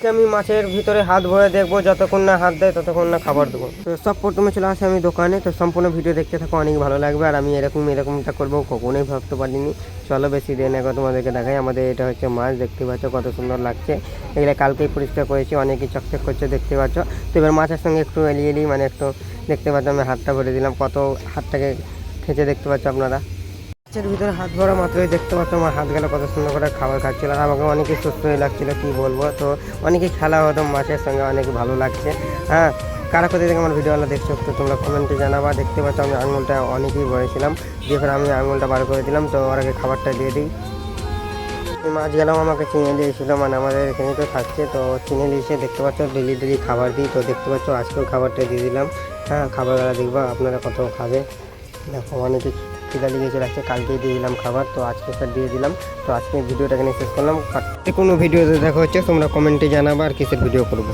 আজকে আমি মাছের ভিতরে হাত ভরে দেখবো, যতক্ষণ না হাত দেয় ততক্ষণ না খাবার দেবো। তো সব প্রথমে চলে আসে আমি দোকানে, তো সম্পূর্ণ ভিডিও দেখতে থাকো, অনেক ভালো লাগবে। আর আমি এরকমটা করবো কখনোই ভাবতে পারিনি। চলো বেশি দেরি না করে তোমাদেরকে দেখাই। আমাদের এটা হচ্ছে মাছ, দেখতে পাচ্ছ কত সুন্দর লাগছে। এগুলো কালকেই পরিষ্কার করেছি, অনেকই চকচক করছে দেখতে পাচ্ছ। তো এবার মাছের সঙ্গে একটু এলি মানে একটু দেখতে পাচ্ছ আমি হাতটা ভরে দিলাম, কত হাতটাকে খেঁচে দেখতে পাচ্ছ আপনারা। মাছের ভিতরে হাত ভরা মাত্রই দেখতে পাচ্ছ আমার হাত গেলে কত সুন্দর করে খাবার খাচ্ছিল। আর আমাকে অনেকেই সুস্থ হয়ে লাগছিলো, কী বলবো। তো অনেকেই খেলা হতো মাছের সঙ্গে, অনেক ভালো লাগছে। হ্যাঁ, কারা কোথায় থেকে আমার ভিডিওগুলো দেখছো তো তোমরা কমেন্টে জানাবা। দেখতে পাচ্ছ আমি আঙুলটা অনেকেই ভরেছিলাম, দিয়ে ফের আমি আঙুলটা বার করে দিলাম। তো ওর আগে খাবারটা দিয়ে দিই। মাছ গেলাম আমাকে চিনে দিয়েছিলো, মানে আমাদের এখানে তো থাকছে, তো চিনে দিয়েছে দেখতে পাচ্ছ। ডেলি খাবার দিই, তো দেখতে পাচ্ছ আজকেও খাবারটা দিয়ে দিলাম। হ্যাঁ, খাবারগুলো দেখবা আপনারা কত খাবে। দেখো অনেকে খিদা লেগেছে রাখছে, কালকেই দিয়ে দিলাম খাবার, তো আজকে স্যার দিয়ে দিলাম। তো আজকে ভিডিওটা এখানে শেষ করলাম। কোনো ভিডিওতে দেখা হচ্ছে, তোমরা কমেন্টে জানাবা আর কিসের ভিডিও করবো।